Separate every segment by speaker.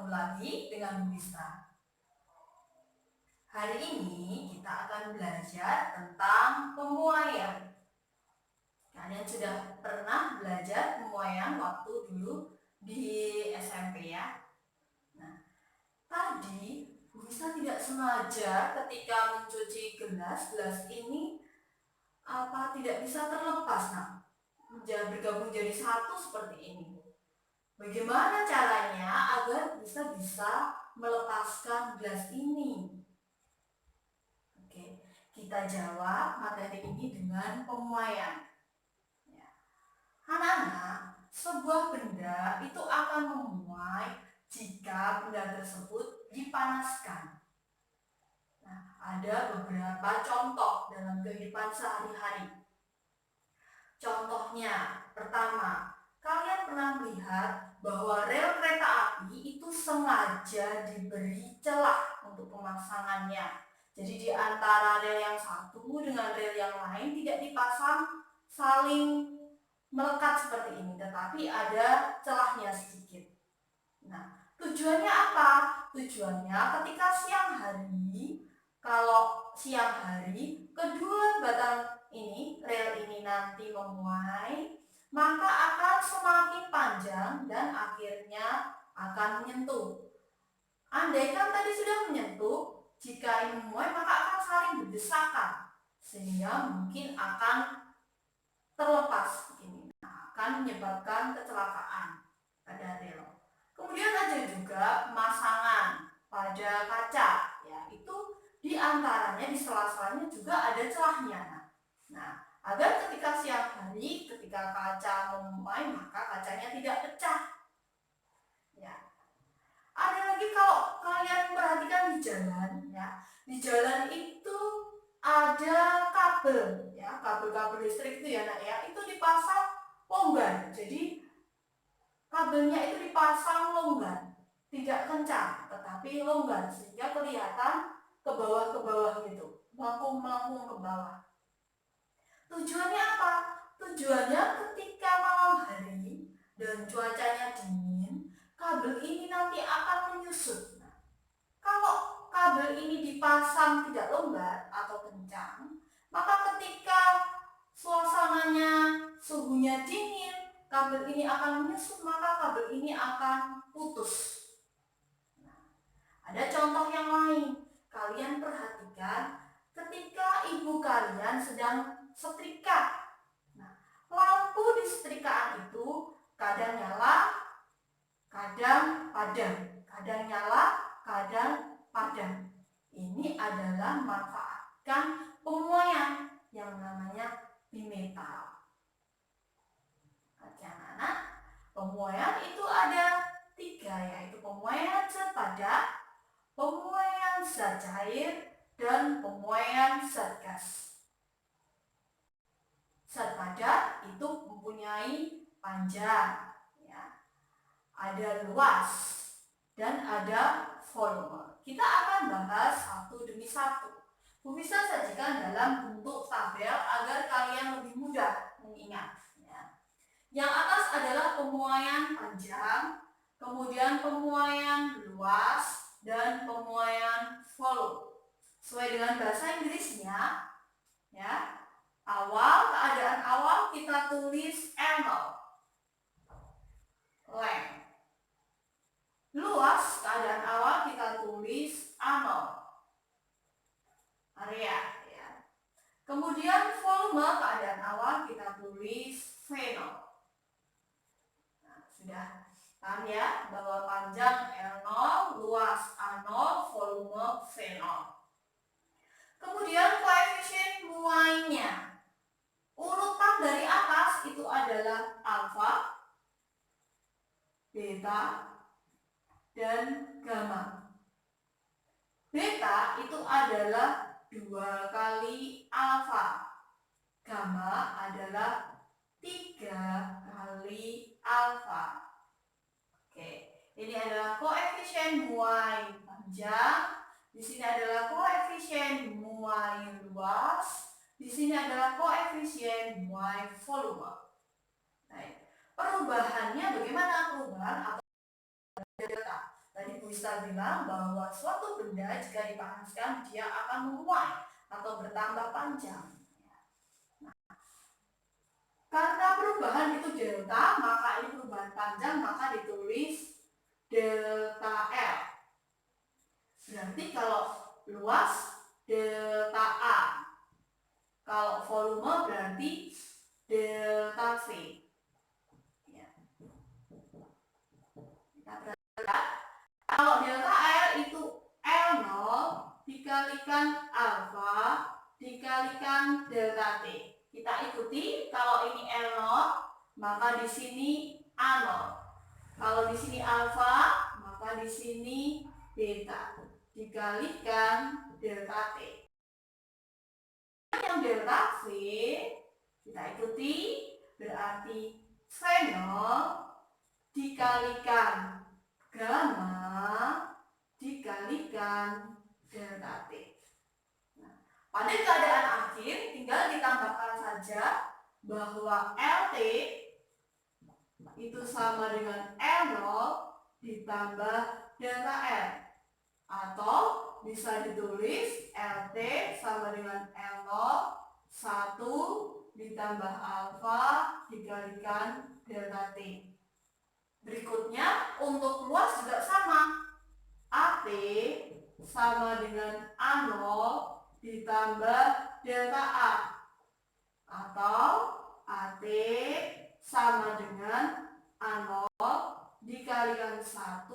Speaker 1: bertemu lagi dengan Bu Wisra. Hari ini kita akan belajar tentang pemuaian. Kalian sudah pernah belajar pemuaian waktu dulu di SMP ya? Nah, tadi Bu Wisra tidak sengaja ketika mencuci gelas ini tidak bisa terlepas, bergabung jadi satu seperti ini. Bagaimana caranya agar bisa melepaskan gelas ini? Oke, kita jawab materi ini dengan pemuaian. Ya. Anak-anak, sebuah benda itu akan memuai jika benda tersebut dipanaskan. Nah, ada beberapa contoh dalam kehidupan sehari-hari. Contohnya, pertama, kalian pernah melihat bahwa rel kereta api itu sengaja diberi celah untuk pemasangannya. Jadi di antara rel yang satu dengan rel yang lain tidak dipasang saling melekat seperti ini, tetapi ada celahnya sedikit. Nah, tujuannya apa? Tujuannya ketika siang hari, kalau siang hari kedua batang ini, rel ini nanti memuai, maka akan semakin panjang dan akhirnya akan menyentuh. Andaikan tadi sudah menyentuh, jika ini memuai maka akan saling berdesakan sehingga mungkin akan terlepas begini. Akan menyebabkan kecelakaan pada rel. Kemudian ada juga pemasangan pada kaca, ya, itu di antaranya di sela-selanya juga ada celahnya. Nah, agar ketika siang hari, ketika kaca memuai, maka kacanya tidak pecah. Ya. Ada lagi kalau kalian perhatikan di jalan, ya, di jalan itu ada kabel, ya, kabel-kabel listrik itu ya, ya, itu dipasang longgar. Jadi kabelnya itu dipasang longgar, tidak kencang, tetapi longgar sehingga kelihatan ke bawah gitu, melengkung ke bawah. Tujuannya apa? Tujuannya ketika malam hari dan cuacanya dingin, kabel ini nanti akan menyusut. Nah, kalau kabel ini dipasang tidak longgar atau kencang, maka ketika suasananya suhunya dingin, kabel ini akan menyusut, maka kabel ini akan putus. Nah, ada contoh yang lain. Kalian perhatikan ketika ibu kalian sedang setrika. Nah, lampu di setrikaan itu kadang nyala, kadang padam, kadang nyala, kadang padam. Ini adalah manfaatkan pemuaian yang namanya bimetal. Oke, anak-anak, pemuaian itu ada 3, yaitu pemuaian zat padat, pemuaian zat cair, dan pemuaian zat gas. Zat padat itu mempunyai panjang, ya, ada luas, dan ada volume. Kita akan bahas satu demi satu. Bisa sajikan dalam bentuk tabel agar kalian lebih mudah mengingat. Ya. Yang atas adalah pemuaian panjang, kemudian pemuaian luas, dan pemuaian volume. Sesuai dengan bahasa Inggrisnya, ya. Keadaan awal kita tulis L0, length. Luas, keadaan awal kita tulis A0, area, ya. Kemudian volume, keadaan awal kita tulis V0. Nah, sudah paham ya bahwa panjang L0, luas A0, volume V0. Kemudian koefisien muainya. Urutan dari atas itu adalah alfa, beta, dan gamma. Beta itu adalah 2 kali alfa. Gamma adalah 3 kali alfa. Oke, ini adalah koefisien muai panjang. Di sini adalah koefisien muai luas. Di sini adalah koefisien muai volume. Baik. Perubahannya bagaimana? Perubahan atau delta. Tadi bisa bilang bahwa suatu benda jika dipanaskan dia akan menguap atau bertambah panjang. Karena perubahan itu delta, maka ini perubahan panjang, maka ditulis delta L. Berarti kalau luas delta A, kalau volume berarti delta V. Ya. Kita perhatikan, kalau delta L itu L0 dikalikan alfa dikalikan delta T. Kita ikuti, kalau ini L0, maka di sini A0. Kalau di sini alfa, maka di sini beta dikalikan delta T. Yang delta V kita ikuti, berarti V0 dikalikan gamma dikalikan delta T. Pada keadaan akhir tinggal ditambahkan saja bahwa LT itu sama dengan L0 ditambah delta L, atau bisa ditulis LT sama dengan L0 1 ditambah alfa dikalikan delta T. Berikutnya untuk luas juga sama, AT sama dengan A0 ditambah delta A, atau AT sama dengan A0 dikalikan 1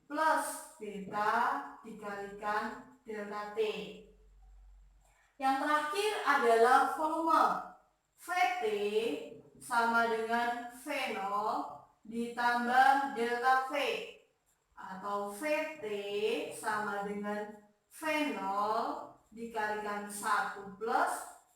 Speaker 1: plus beta dikalikan delta T. Yang terakhir adalah volume. VT sama dengan V0 ditambah delta V, atau VT sama dengan V0 dikalikan 1 plus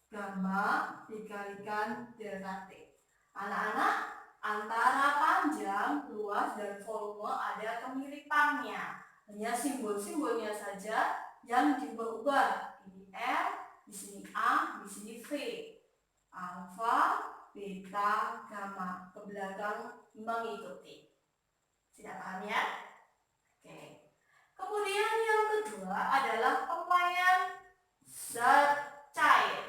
Speaker 1: gamma dikalikan delta T. Anak-anak, antara panjang, luas, dan volume ada kemiripannya. Hanya simbol-simbolnya saja yang diubah-ubah. Ini L, di sini A, di sini V. Alfa, beta, gamma. Ke belakang mengikuti. Sudah paham ya? Oke. Kemudian yang kedua adalah pemuaian zat cair.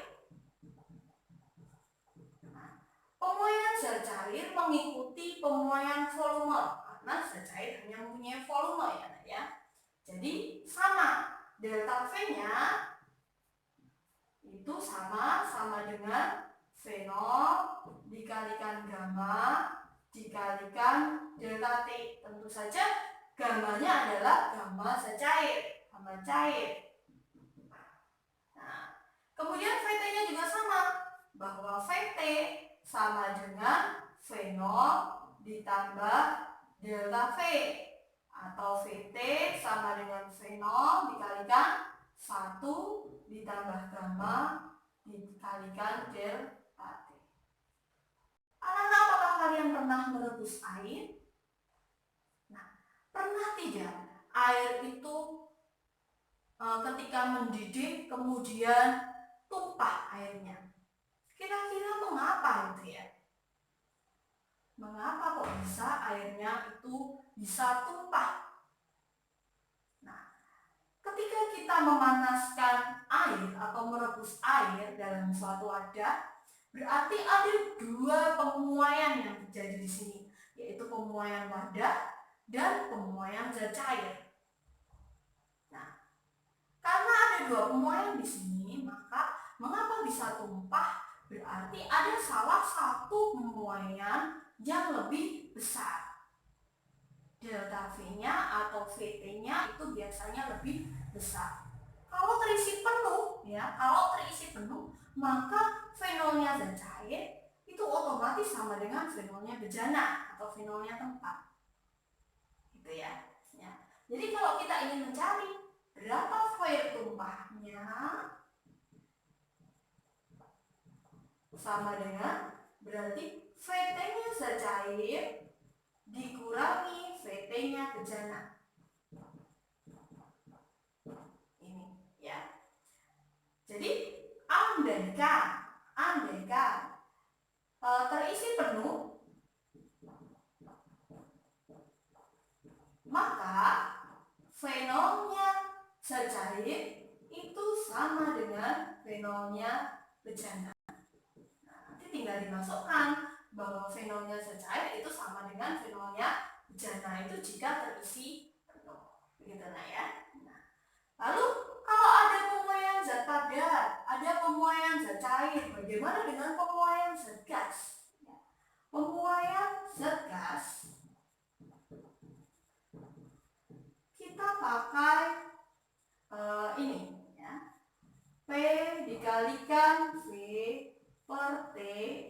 Speaker 1: Pemuaian zat cair mengikuti pemuaian volume, karena zat cair hanya mempunyai volume ya. Jadi sama, delta V-nya itu sama dengan V0 dikalikan gamma dikalikan delta T. Tentu saja gammanya adalah gamma zat cair, gamma cair. Nah, kemudian VT-nya juga sama, bahwa VT sama dengan V0 ditambah delta V, atau VT sama dengan V0 dikalikan 1 ditambah gamma dikalikan delta T. Anak-anak, apakah kalian pernah merebus air? Nah, pernah tidak air itu ketika mendidih kemudian tumpah airnya? Kira-kira mengapa itu ya? Mengapa kok bisa airnya itu bisa tumpah? Nah, ketika kita memanaskan air atau merebus air dalam suatu wadah, berarti ada dua pemuaian yang terjadi di sini, yaitu pemuaian wadah dan pemuaian zat cair. Nah, karena ada dua pemuaian di sini, maka mengapa bisa tumpah? Berarti ada salah satu pemuaian yang lebih besar. Delta V-nya atau VT-nya itu biasanya lebih besar. Kalau terisi penuh, maka fenolnya zat cair itu otomatis sama dengan fenolnya bejana atau fenolnya tempat. Gitu ya. Jadi kalau kita ingin mencari berapa V tumpahnya, sama dengan berarti VT-nya zat cair dikurangi VT-nya bejana. Ini ya. Jadi andaikan terisi penuh, maka fenolnya zat cair itu sama dengan fenolnya bejana. Nah, nanti tinggal dimasukkan bahwa fenolnya zat cair itu sama dengan fenolnya bejana itu jika terisi penuh. Begitu ya. Nah, lalu kalau ada pemuaian zat padat, ada pemuaian zat cair, bagaimana dengan pemuaian zat gas? Pemuaian zat gas kita pakai ini ya. P dikalikan V per T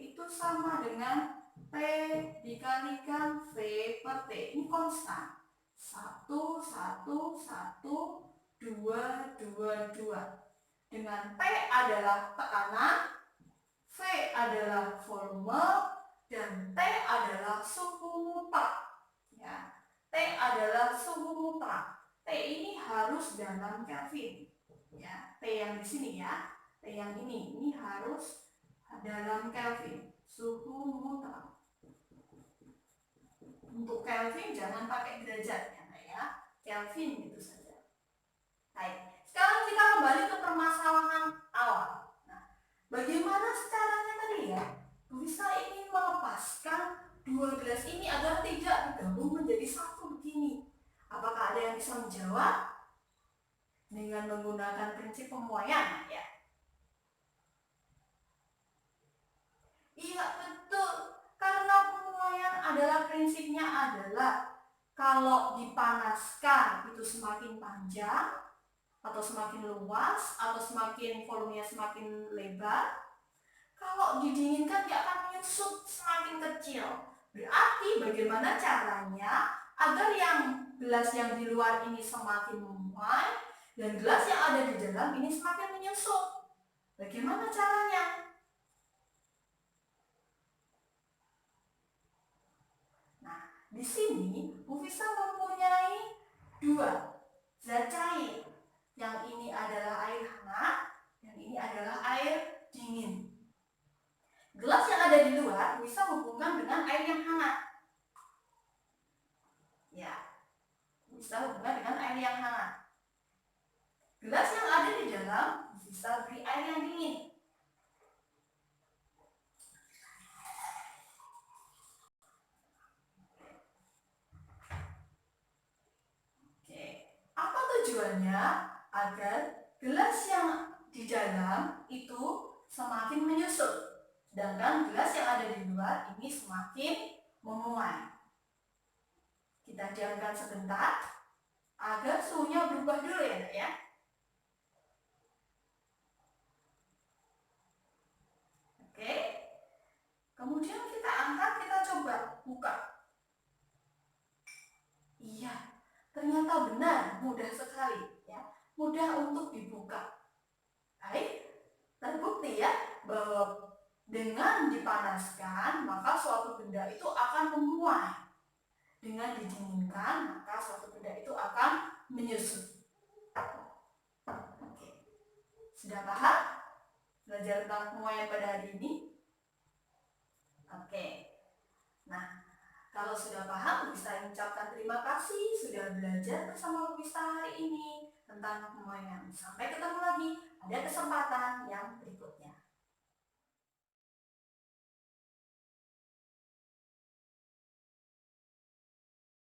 Speaker 1: itu sama dengan P dikalikan V per T. Ini konstan. 1, 1, 1, 2, 2, 2. Dengan P adalah tekanan, V adalah volume, dan T adalah suhu mutlak. Ya. T adalah suhu mutlak. T ini harus dalam Kelvin. Ya, T yang di sini ya. T yang ini harus dalam Kelvin. Suhu mutlak. Untuk Kelvin jangan pakai derajat ya. Kelvin gitu saja. Baik. Sekarang kita kembali ke permasalahan awal. Nah, bagaimana caranya tadi ya? Bisa ingin melepaskan dua gelas ini agar tidak bergabung menjadi satu begini. Apakah ada yang bisa menjawab? Dengan menggunakan prinsip pemuaian ya. Iya betul. Karena pemuaian adalah prinsipnya adalah kalau dipanaskan itu semakin panjang atau semakin luas atau semakin volumenya semakin lebar. Kalau didinginkan dia akan menyusut semakin kecil. Berarti bagaimana caranya agar yang gelas yang di luar ini semakin memuai dan gelas yang ada di dalam ini semakin menyusut. Bagaimana caranya? Nah, di sini Bu Fisa mempunyai dua zat cair. Yang ini adalah air hangat, yang ini adalah air dingin. Gelas yang ada di luar bisa hubungkan dengan air yang hangat. Ya, bisa hubungkan dengan air yang hangat. Gelas yang ada di dalam bisa beri air yang dingin. Oke, apa tujuannya? Agar gelas yang di dalam itu semakin menyusut, sedangkan gelas yang ada di luar ini semakin memuai. Kita diamkan sebentar agar suhunya berubah dulu ya, Nak ya. Oke. Kemudian kita angkat, kita coba buka. Iya, ternyata benar, mudah sekali ya. Mudah untuk dibuka. Baik, terbukti ya bahwa dengan dipanaskan maka suatu benda itu akan memuai. Dengan didinginkan maka suatu benda itu akan menyusut. Oke. Sudah paham belajar tentang pemuaian pada hari ini? Oke. Nah, kalau sudah paham bisa mengucapkan terima kasih sudah belajar bersama Bu Fisa hari ini tentang pemuaian. Sampai ketemu lagi pada kesempatan yang berikutnya.